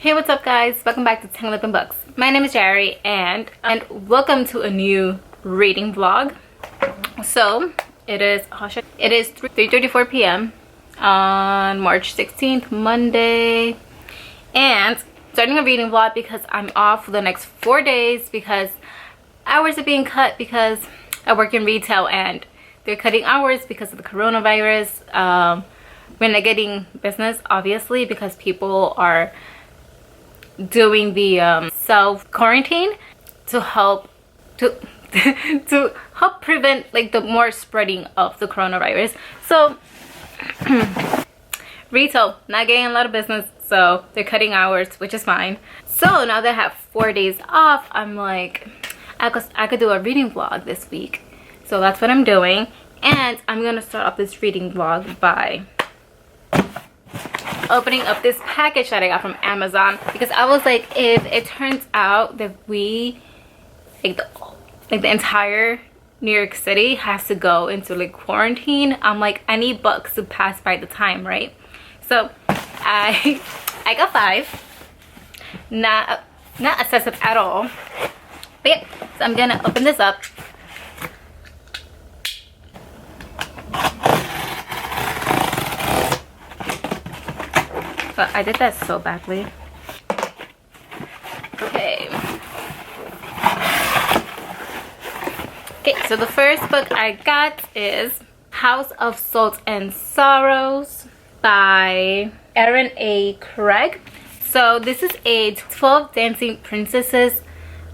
Hey, what's up guys? Welcome back to Untitled Unbox. My name is Yari and welcome to a new reading vlog. So it is 3:34 p.m. on March 16th, Monday, and starting a reading vlog because I'm off for the next 4 days because hours are being cut because I work in retail and they're cutting hours because of the coronavirus. We're not getting business obviously because people are doing the self-quarantine to help to help prevent like the more spreading of the coronavirus. So retail not getting a lot of business, so they're cutting hours, which is fine. So now that I have 4 days off, I'm like, I could do a reading vlog this week, so that's what I'm doing. And I'm gonna start off this reading vlog by opening up this package that I got from Amazon, because I was like, if it turns out that we like the entire New York City has to go into like quarantine, I'm like, I need books to pass by the time, right? So I got 5, not excessive at all, but yeah, so I'm gonna open this up. But I did that so badly. Okay, so the first book I got is House of Salt and Sorrows by Erin A. Craig. So this is a 12 Dancing Princesses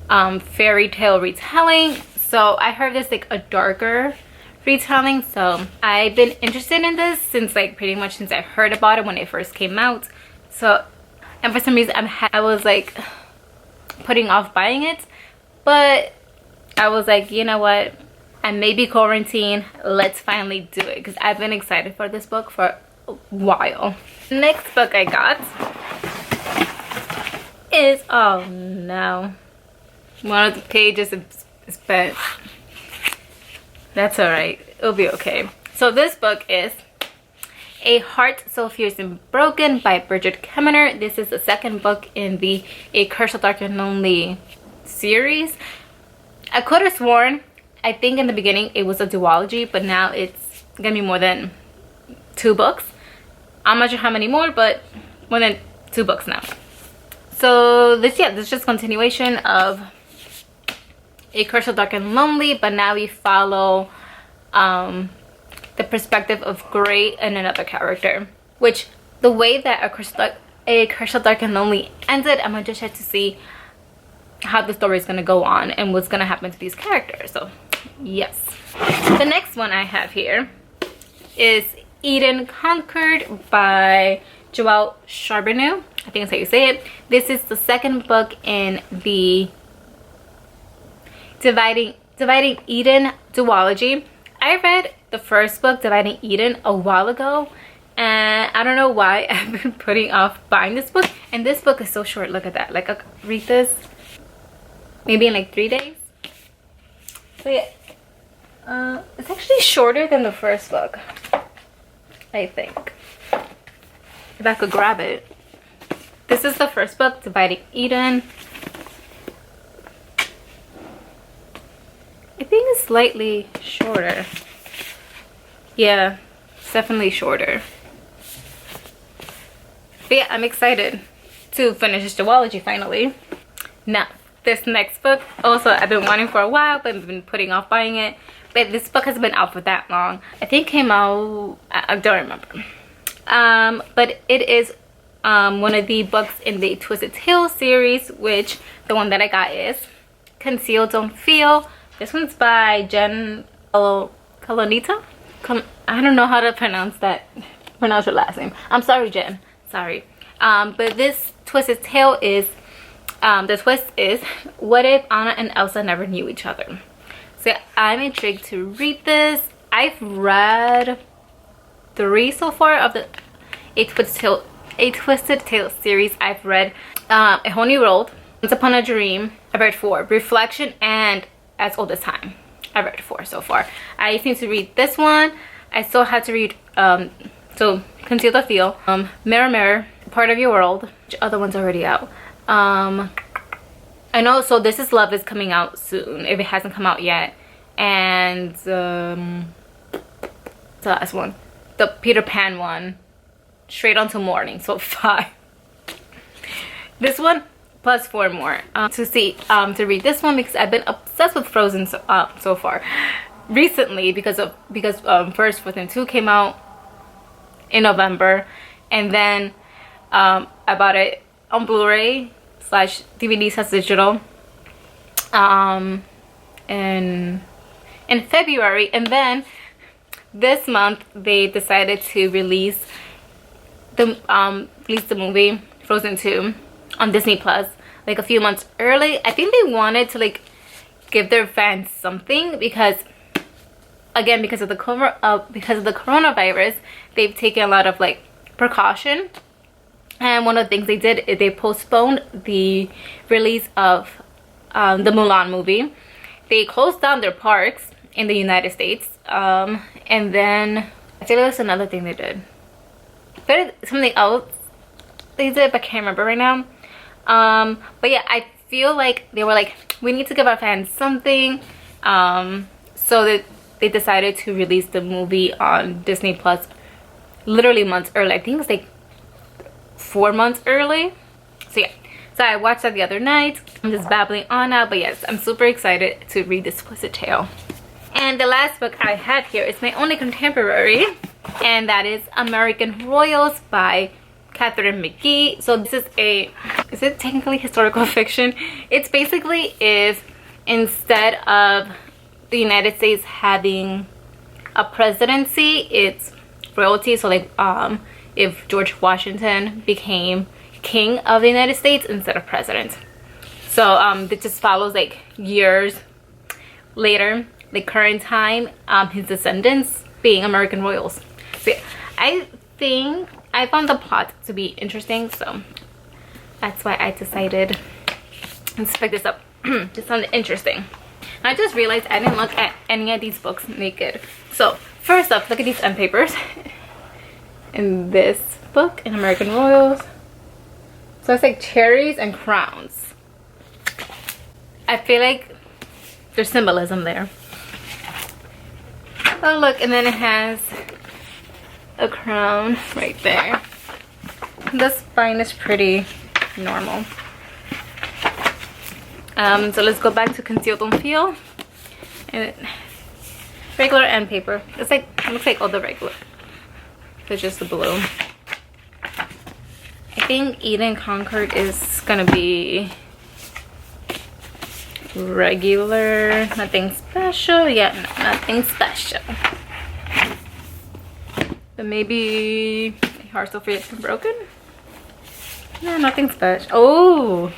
fairy tale retelling. So I heard this like a darker retelling, so I've been interested in this since like pretty much since I heard about it when it first came out. So, and for some reason I was like putting off buying it, but I was like, you know what, I may be quarantined, let's finally do it, because I've been excited for this book for a while. Next book I got is, oh no, one of the pages is bent. That's alright, it'll be okay. So this book is A Heart So Fierce and Broken by Bridget Kemmerer. This is the second book in the A Curse of Dark and Lonely series. I could have sworn, I think in the beginning it was a duology, but now it's gonna be more than 2 books. I'm not sure how many more, but more than 2 books now. So this is just continuation of A Curse of Dark and Lonely, but now we follow the perspective of Gray and another character, which the way that A Curse of Dark and Lonely ended, I'm interested to see how the story is going to go on and what's going to happen to these characters. So yes, the next one I have here is Eden Conquered by Joelle Charbonneau. I think that's how you say it. This is the second book in the Dividing Eden duology. I read the first book, Dividing Eden, a while ago, and I don't know why I've been putting off buying this book. And this book is so short. Look at that. Like, I could read this maybe in like 3 days. So yeah, it's actually shorter than the first book, I think, if I could grab it. This is the first book, Dividing Eden. I think it's slightly shorter. Yeah, it's definitely shorter. But yeah, I'm excited to finish this duology finally. Now, this next book, also I've been wanting for a while, but I've been putting off buying it. But this book has been out for that long. I think it came out, I don't remember. But it is one of the books in the Twisted Tales series, which the one that I got is Conceal Don't Feel. This one's by Jen Colonita. I don't know how to pronounce your last name. I'm sorry, Jen. Sorry. But this Twisted Tale is, the twist is, what if Anna and Elsa never knew each other? So I'm intrigued to read this. I've read 3 so far of the A Twisted Tale series. I've read A Whole New World, Once Upon a Dream. I've read 4, Reflection, and As Old as Time. I read 4 so far. I just need to read this one. I still have to read so Conceal the Feel, Mirror Mirror, Part of Your World. Which other one's already out? I know, so This Is Love is coming out soon, if it hasn't come out yet. And the last one, the Peter Pan one, Straight Onto Morning. So 5. This one plus 4 more to read this one, because I've been obsessed with Frozen so far recently, because first Frozen 2 came out in November, and then I bought it on Blu-ray / DVD / digital in February, and then this month they decided to release the movie Frozen 2 on Disney Plus, like a few months early. I think they wanted to like give their fans something, because again, because of the coronavirus, they've taken a lot of like precaution. And one of the things they did is they postponed the release of the Mulan movie. They closed down their parks in the United States, and then I think there was another thing they did. But something else they did, but I can't remember right now. But yeah, I feel like they were like, we need to give our fans something, so that they decided to release the movie on Disney Plus literally months early. I think it was like 4 months early. So yeah, so I watched that the other night. I'm just babbling on now, but yes, I'm super excited to read this Twisted Tale. And the last book I have here is my only contemporary, and that is American Royals by Catherine McGee. So this is is it technically historical fiction? It's basically if instead of the United States having a presidency, it's royalty. So like if George Washington became king of the United States instead of president. So it just follows like years later, the current time, his descendants being American royals. So yeah, I think I found the plot to be interesting, so that's why I decided let's pick this up. This sounded interesting. And I just realized I didn't look at any of these books naked. So first up, look at these end papers. In this book, in American Royals, so it's like cherries and crowns. I feel like there's symbolism there. Oh look, and then it has a crown right there. The spine is pretty normal. So let's go back to Conceal Don't Feel. And regular end paper. It's like, it looks like all the regular. It's just the blue. I think Eden Concord is gonna be regular, nothing special. Yeah, no, nothing special. But maybe Heart So Free and Broken? No, nothing special. Oh,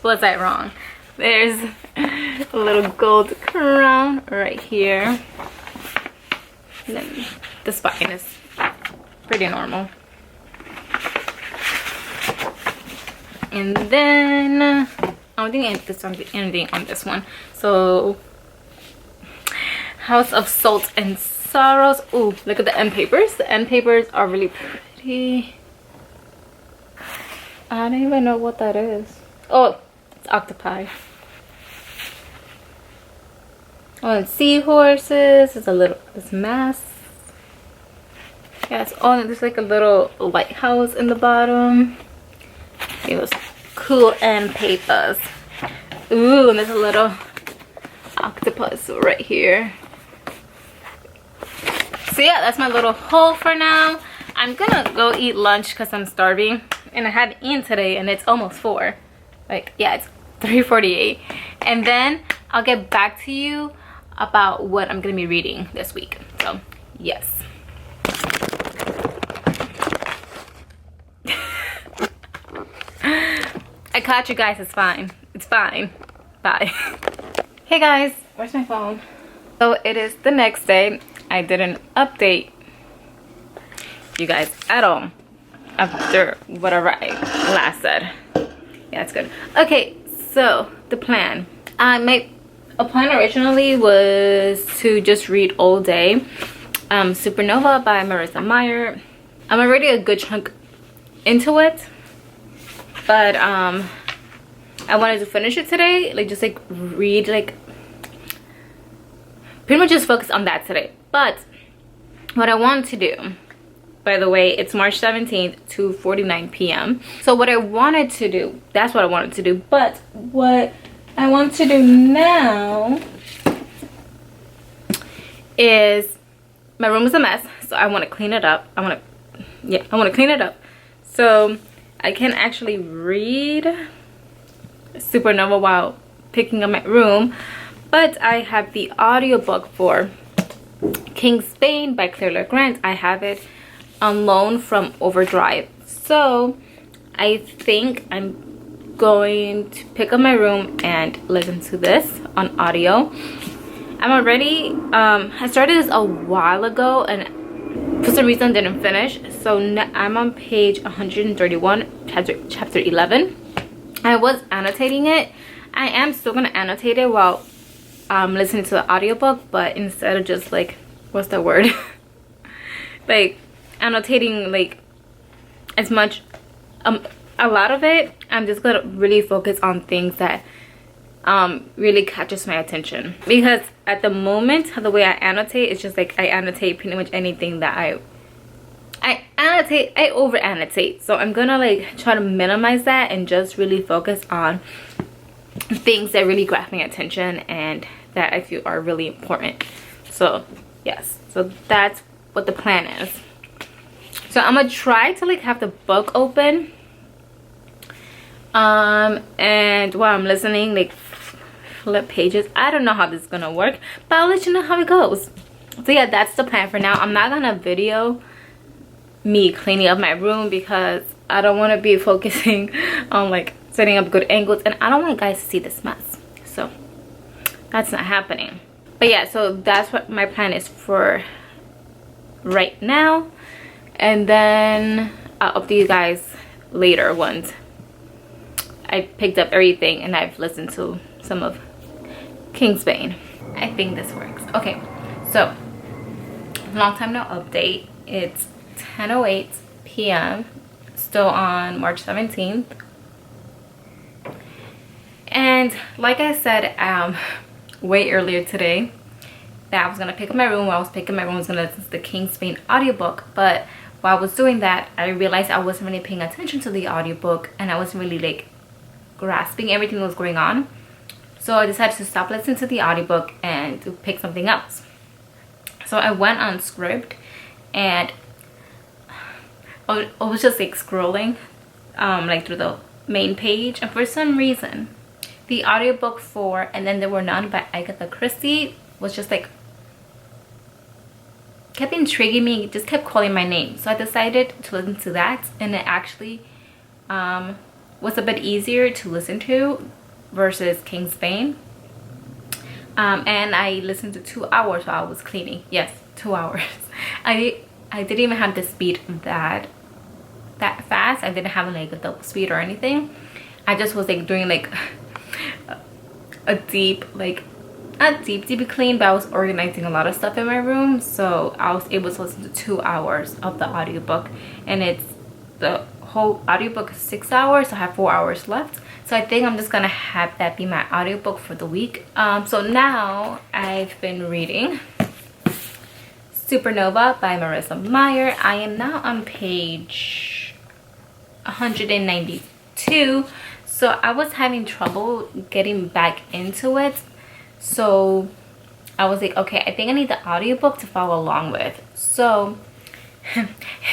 was I wrong? There's a little gold crown right here. And then the spine is pretty normal. And then I don't think there's anything on this one. So House of Salt and Sorrows. Ooh, look at the end papers. The end papers are really pretty. I don't even know what that is. Oh, it's octopi. Oh, and seahorses. There's a little, this mask. Yes, oh, there's like a little lighthouse in the bottom. It was cool end papers. Ooh, and there's a little octopus right here. So yeah, that's my little haul for now. I'm gonna go eat lunch because I'm starving. And I haven't eaten today and it's almost 4. Like, yeah, it's 3:48. And then I'll get back to you about what I'm gonna be reading this week. So, yes. I caught you guys, it's fine. It's fine. Bye. Hey guys, where's my phone? So it is the next day. I didn't update you guys at all after whatever I last said. Yeah, that's good. Okay, so the plan. My plan originally was to just read all day Supernova by Marissa Meyer. I'm already a good chunk into it. but I wanted to finish it today, like just like read, like pretty much just focus on that today. But what I want to do, by the way, it's March 17th, 2:49 p.m. So what I wanted to do, that's what I wanted to do. But what I want to do now is, my room is a mess, so I want to clean it up. I want to clean it up so I can actually read Supernova while picking up my room. But I have the audiobook for King Spain by Claire Grant. I have it on loan from Overdrive, so I think I'm going to pick up my room and listen to this on audio. I'm already I started this a while ago and for some reason didn't finish, so I'm on page 131, chapter 11. I was annotating it. I am still gonna annotate it while listening to the audiobook, but instead of just like, what's the word, like annotating like as much, a lot of it, I'm just gonna really focus on things that really catches my attention, because at the moment the way I annotate, it's just like I annotate pretty much anything that I over annotate. So I'm gonna like try to minimize that and just really focus on things that really grab my attention and that I feel are really important. So yes, so that's what the plan is. So I'm gonna try to like have the book open and while I'm listening, like flip pages. I don't know how this is gonna work, but I'll let you know how it goes. So yeah, that's the plan for now. I'm not gonna video me cleaning up my room because I don't want to be focusing on like setting up good angles, and I don't want guys to see this mess, so that's not happening. But yeah, so that's what my plan is for right now, and then I'll update you guys later once I picked up everything and I've listened to some of King Spain. I think this works. Okay, so long time no update. It's 10:08 p.m. still on March 17th, and like I said way earlier today that I was gonna pick up my room. While I was picking my room, I was gonna listen to the King Spain audiobook, but while I was doing that, I realized I wasn't really paying attention to the audiobook and I wasn't really like grasping everything that was going on. So I decided to stop listening to the audiobook and to pick something else. So I went on Script and I was just like scrolling like through the main page, and for some reason the audiobook for And Then There Were None by Agatha Christie was just like kept intriguing me, just kept calling my name. So I decided to listen to that, and it actually was a bit easier to listen to versus King Spain. And I listened to 2 hours while I was cleaning. Yes, 2 hours. I didn't even have the speed that fast. I didn't have like a double speed or anything. I just was like doing like a deep, like not deep clean, but I was organizing a lot of stuff in my room, so I was able to listen to 2 hours of the audiobook, and it's the whole audiobook is 6 hours, so I have 4 hours left. So I think I'm just gonna have that be my audiobook for the week. So now I've been reading Supernova by Marissa Meyer. I am now on page 192. So I was having trouble getting back into it. So I was like, okay, I think I need the audiobook to follow along with. So it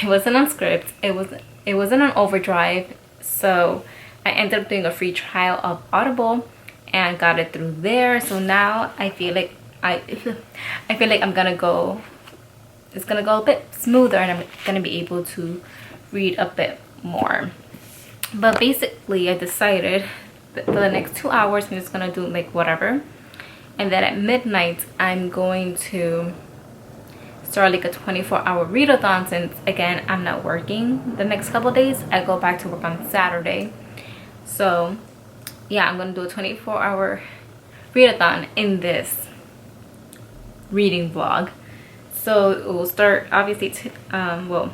wasn't on Script. It wasn't on Overdrive. So I ended up doing a free trial of Audible and got it through there. So now I feel like I'm gonna go, it's gonna go a bit smoother, and I'm gonna be able to read a bit more. But basically I decided that for the next 2 hours I'm just gonna do like whatever, and then at midnight I'm going to start like a 24-hour readathon, since again I'm not working the next couple of days. I go back to work on Saturday. So yeah, I'm gonna do a 24-hour readathon in this reading vlog. So it will start obviously well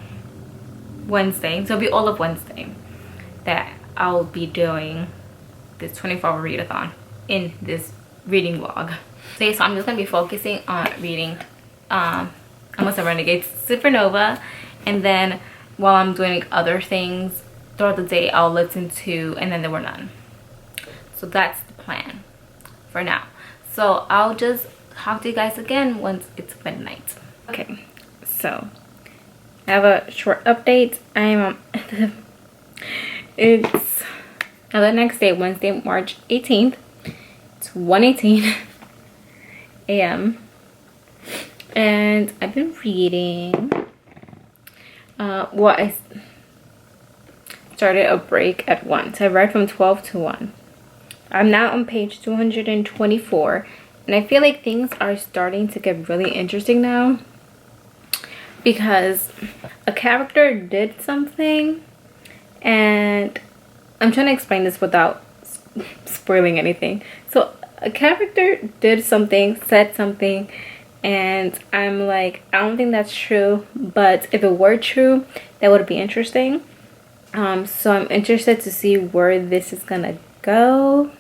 Wednesday, so it'll be all of Wednesday that I'll be doing this 24-hour readathon in this reading vlog. So I'm just gonna be focusing on reading Almost a Renegade Supernova, and then while I'm doing other things throughout the day, I'll listen to And Then There Were None. So that's the plan for now. So I'll just talk to you guys again once it's midnight. Okay, so I have a short update. I'm it's the next day, Wednesday, March 18th. It's 1:18 a.m. and I've been reading. I started a break at 1, so I read from 12 to 1. I'm now on page 224, and I feel like things are starting to get really interesting now, because a character did something, and I'm trying to explain this without spoiling anything. So a character did something, said something, and I'm like, I don't think that's true, but if it were true, that would be interesting. So I'm interested to see where this is gonna go.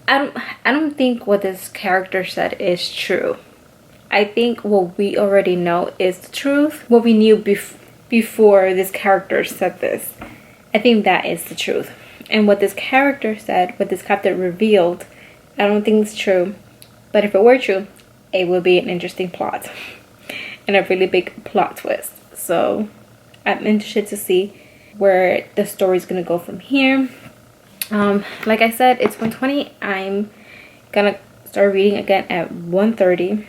I don't think what this character said is true. I think what we already know is the truth. What we knew before this character said this, I think that is the truth. And what this character said, what this character revealed, I don't think it's true. But if it were true, it would be an interesting plot and a really big plot twist. So I'm interested to see where the story is gonna go from here. Like I said, it's 1:20. I'm gonna start reading again at 1:30,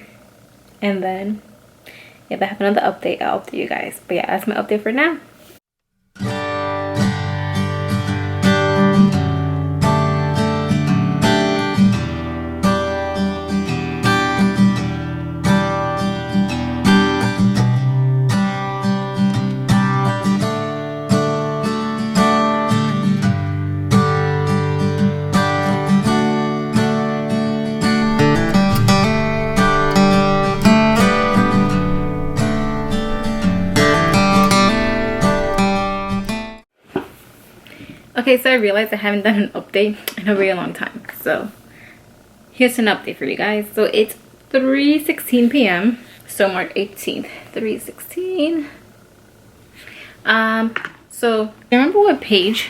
and then if I have another update, I'll update you guys. But yeah, that's my update for now. Okay, so I realized I haven't done an update in a really long time. So here's an update for you guys. So it's 3:16 p.m. So March 18th, 3:16. So I remember what page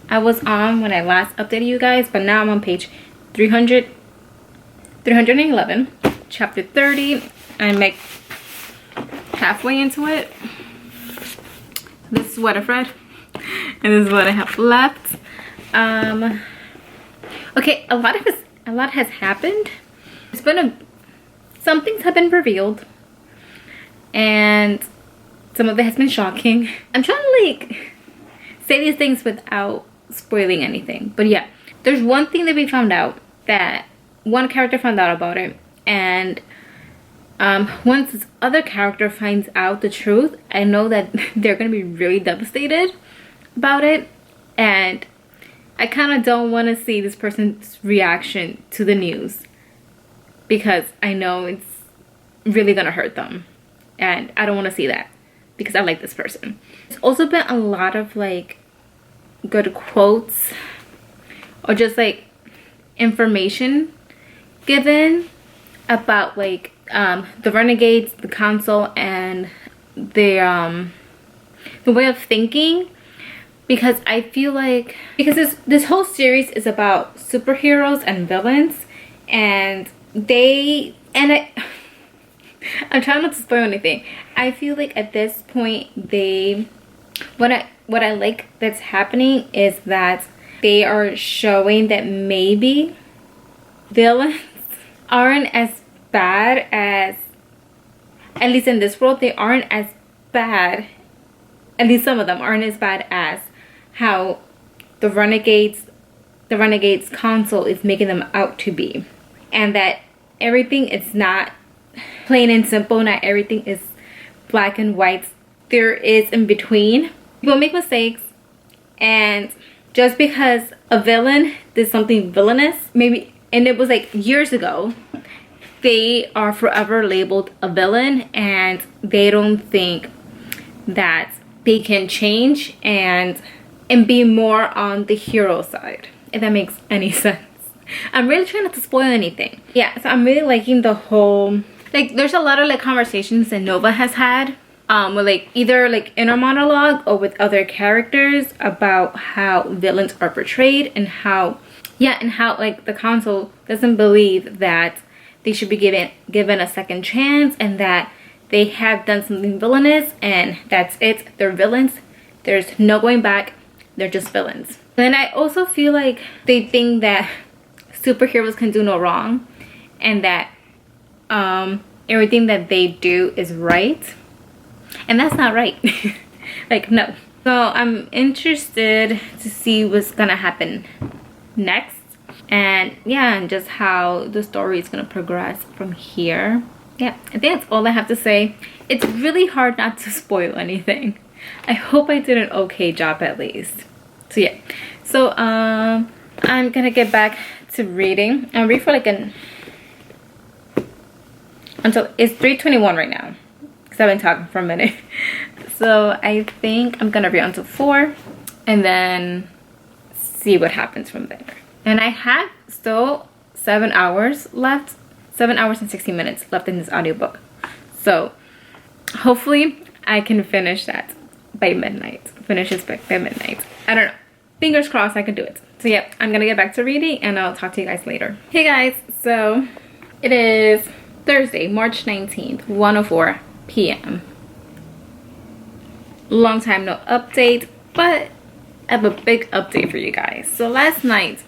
I was on when I last updated you guys, but now I'm on page 311, chapter 30. I'm like halfway into it. This is what I've read. And this is what I have left. Okay, a lot has happened. It's been some things have been revealed, and some of it has been shocking. I'm trying to like say these things without spoiling anything, but yeah, there's one thing that we found out, that one character found out about it, and once this other character finds out the truth, I know that they're gonna be really devastated about it, and I kind of don't want to see this person's reaction to the news, because I know it's really gonna hurt them, and I don't want to see that because I like this person. There's also been a lot of like good quotes or just like information given about like the Renegades, the council, and the way of thinking. Because I feel like, because this whole series is about superheroes and villains, and I'm trying not to spoil anything. I feel like at this point what I like that's happening is that they are showing that maybe villains aren't as bad as, at least in this world, they aren't as bad, at least some of them aren't as bad as how the Renegades Council is making them out to be. And that everything is not plain and simple, not everything is black and white. There is in between. People make mistakes, and just because a villain did something villainous, maybe, and it was like years ago, they are forever labeled a villain, and they don't think that they can change and and be more on the hero side, if that makes any sense. I'm really trying not to spoil anything. Yeah, so I'm really liking the whole, like, there's a lot of like conversations that Nova has had with like either like inner monologue or with other characters about how villains are portrayed, and how, yeah, and how like the council doesn't believe that they should be given a second chance, and that they have done something villainous and that's it, they're villains, there's no going back, they're just villains. And I also feel like they think that superheroes can do no wrong, and that everything that they do is right, and that's not right. Like, no. So I'm interested to see what's gonna happen next, and yeah, and just how the story is gonna progress from here. Yeah, I think that's all I have to say. It's really hard not to spoil anything. I hope I did an okay job at least. So yeah, so I'm gonna get back to reading. I'll read for like until it's 3:21 right now, because I've been talking for a minute. So I think I'm gonna read until 4 and then see what happens from there. And I have still 7 hours left, 7 hours and 60 minutes left in this audiobook. So hopefully I can finish that by midnight. Finish this book by midnight. I don't know. Fingers crossed I can do it. So yeah, I'm gonna get back to reading and I'll talk to you guys later. Hey guys, so it is Thursday, March 19th, 1:04 p.m. Long time no update, but I have a big update for you guys. So last night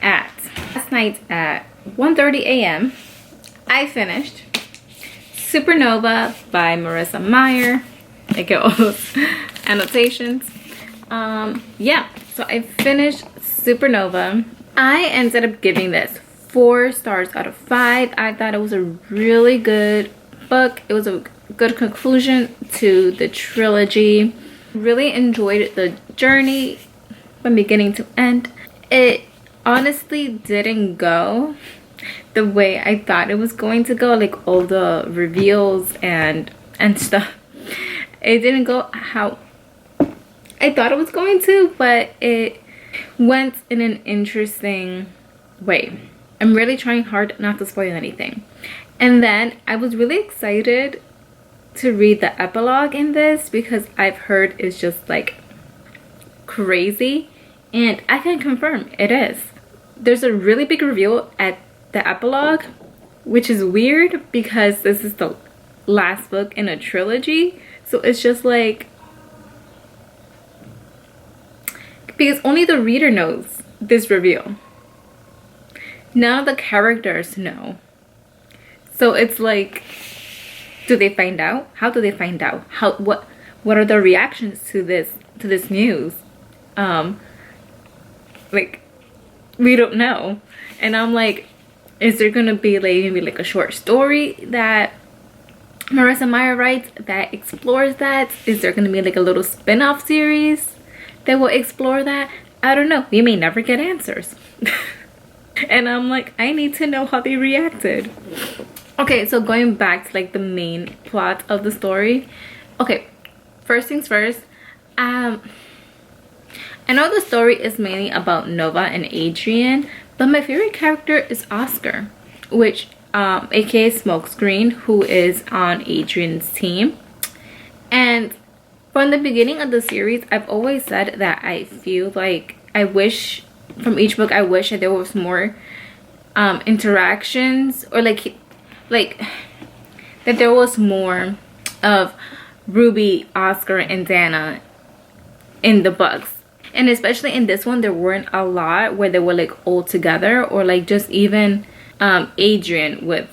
at 1:30 a.m. I finished Supernova by Marissa Meyer. I get all those annotations. Yeah, so I finished Supernova. I ended up giving this 4 stars out of 5. I thought it was a really good book. It was a good conclusion to the trilogy. Really enjoyed the journey from beginning to end. It honestly didn't go the way I thought it was going to go, like all the reveals and stuff. It didn't go how I thought it was going to, but it went in an interesting way. I'm really trying hard not to spoil anything. And then I was really excited to read the epilogue in this, because I've heard it's just like crazy, and I can confirm it is. There's a really big reveal at the epilogue, which is weird because this is the last book in a trilogy. So it's just like, because only the reader knows this reveal. None of the characters know. So it's like, do they find out? How do they find out? What are the reactions to this news? Like, we don't know. And I'm like, is there gonna be like maybe like a short story that Marissa Meyer writes that explores that? Is there gonna be like a little spin-off series that will explore that? I don't know. We may never get answers. And I'm like, I need to know how they reacted. Okay, so going back to like the main plot of the story. Okay, first things first. I know the story is mainly about Nova and Adrian, but my favorite character is Oscar, which aka Smokescreen, who is on Adrian's team. And from the beginning of the series, I've always said that I feel like I wish from each book, I wish that there was more interactions, or like that there was more of Ruby, Oscar, and Dana in the books. And especially in this one, there weren't a lot where they were like all together, or like just even Adrian with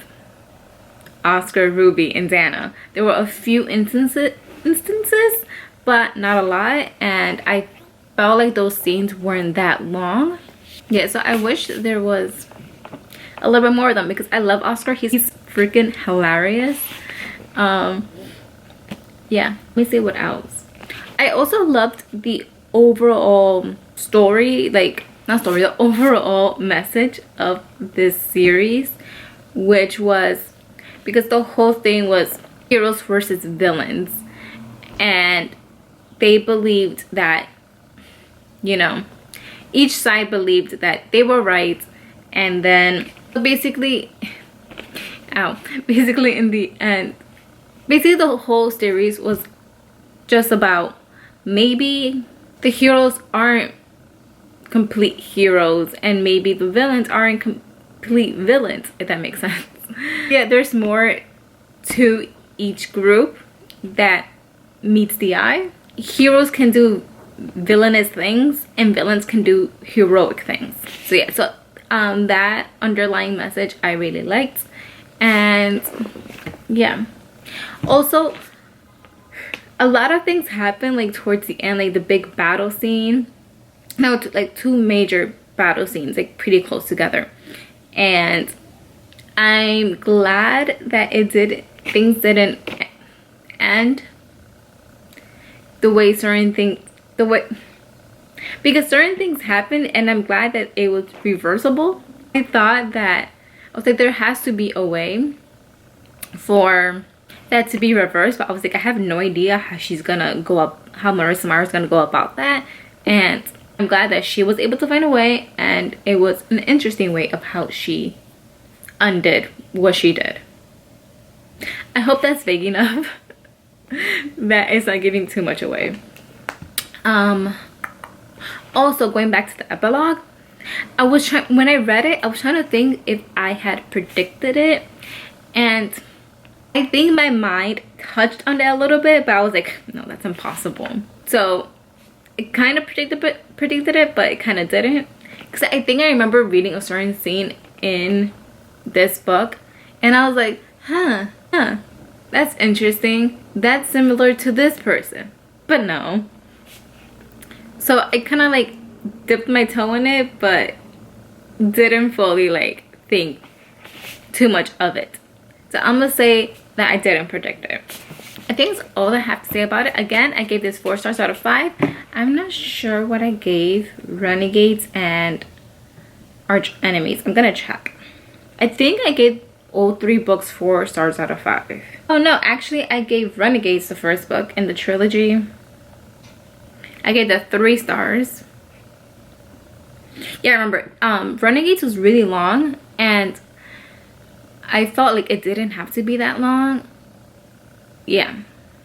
Oscar, Ruby, and Dana. There were a few instances, but not a lot, and I felt like those scenes weren't that long. Yeah, so I wish there was a little bit more of them, because I love Oscar. He's freaking hilarious. Yeah, let me see what else. I also loved the overall story, like not story, the overall message of this series, which was, because the whole thing was heroes versus villains, and they believed that you know, each side believed that they were right, and then basically basically in the end, basically the whole series was just about maybe the heroes aren't complete heroes, and maybe the villains aren't complete villains, if that makes sense. Yeah, there's more to each group that meets the eye. Heroes can do villainous things, and villains can do heroic things. So yeah, so that underlying message I really liked. And yeah, also a lot of things happen like towards the end, like the big battle scene. No, like two major battle scenes, like pretty close together, and I'm glad that things didn't end the way because certain things happened, and I'm glad that it was reversible. I thought that I was like, there has to be a way for that to be reversed, but I was like, I have no idea how she's gonna go up, how Marissa Meyer is gonna go about that. And I'm glad that she was able to find a way, and it was an interesting way of how she undid what she did. I hope that's vague enough. That is not giving too much away. Also, going back to the epilogue, when I read it, I was trying to think if I had predicted it, and I think my mind touched on that a little bit, but I was like, no, that's impossible. So it kind of predicted it, but it kind of didn't, because I think I remember reading a certain scene in this book, and I was like, huh, that's interesting, that's similar to this person, but no. So I kind of like dipped my toe in it, but didn't fully like think too much of it. So I'm gonna say that I didn't predict it. I think that's all I have to say about it. Again, I gave this 4 stars out of 5. I'm not sure what I gave Renegades and Arch Enemies. I'm gonna check. I think I gave all 3 books 4 stars out of 5. Oh no, actually I gave Renegades, the first book in the trilogy, I gave that 3 stars. Yeah, I remember Renegades was really long, and I felt like it didn't have to be that long. Yeah,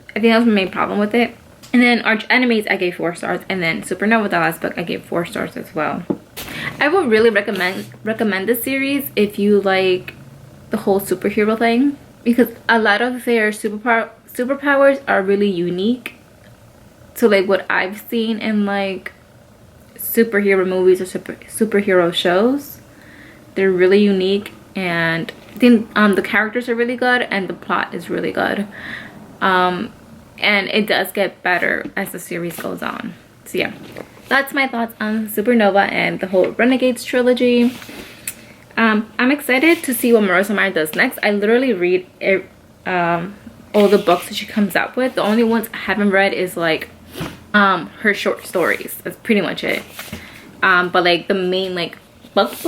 I think that was my main problem with it. And then Arch Enemies I gave 4 stars, and then Supernova, the last book, I gave 4 stars as well. I would really recommend this series if you like the whole superhero thing, because a lot of their superpowers are really unique to like what I've seen in like superhero movies or superhero shows. They're really unique, and I think the characters are really good, and the plot is really good, and it does get better as the series goes on. So yeah, that's my thoughts on Supernova and the whole Renegades trilogy. I'm excited to see what Marissa Meyer does next. I literally read all the books that she comes out with. The only ones I haven't read is like her short stories. That's pretty much it. But like the main like books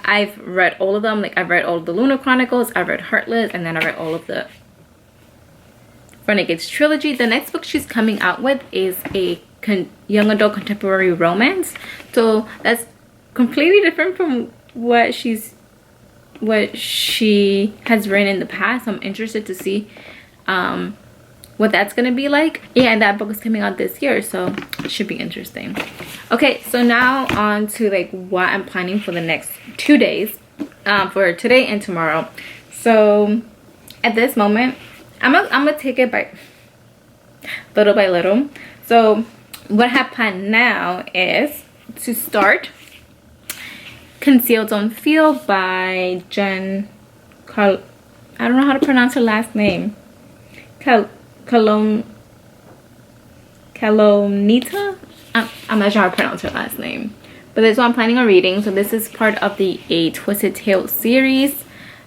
I've read all of them. Like I've read all of the Lunar Chronicles, I've read Heartless, and then I read all of the Renegades trilogy. The next book she's coming out with is a young adult contemporary romance, so that's completely different from what she has written in the past. I'm interested to see what that's gonna be like. Yeah, and that book is coming out this year, so it should be interesting. Okay, so now on to like what I'm planning for the next 2 days, for today and tomorrow. So at this moment, I'm gonna take it by little. So what I have planned now is to start Conceal Don't Feel by Jen I don't know how to pronounce her last name. Calonita? I'm not sure how to pronounce her last name. But this is what I'm planning on reading. So this is part of the A Twisted Tale series.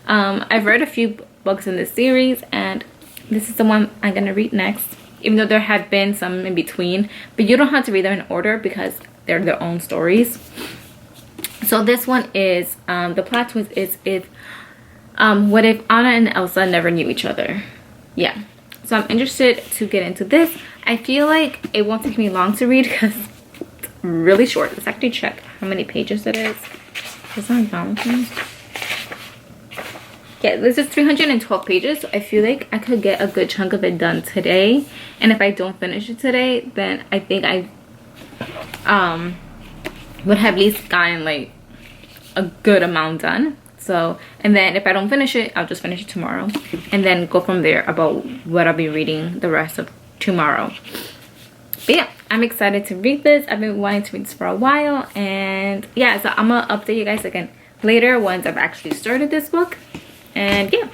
I've read a few books in this series, and this is the one I'm gonna read next. Even though there had been some in between, but you don't have to read them in order because they're their own stories. So this one is the plot twist is what if Anna and Elsa never knew each other? Yeah, so I'm interested to get into this. I feel like it won't take me long to read because really short. Let's actually check how many pages it is. It's not balancing. Yeah, this is 312 pages, so I feel like I could get a good chunk of it done today. And if I don't finish it today, then I think I would have at least gotten like a good amount done. So, and then if I don't finish it, I'll just finish it tomorrow and then go from there about what I'll be reading the rest of tomorrow. But yeah, I'm excited to read this. I've been wanting to read this for a while, and yeah, so I'm gonna update you guys again later once I've actually started this book. And yeah,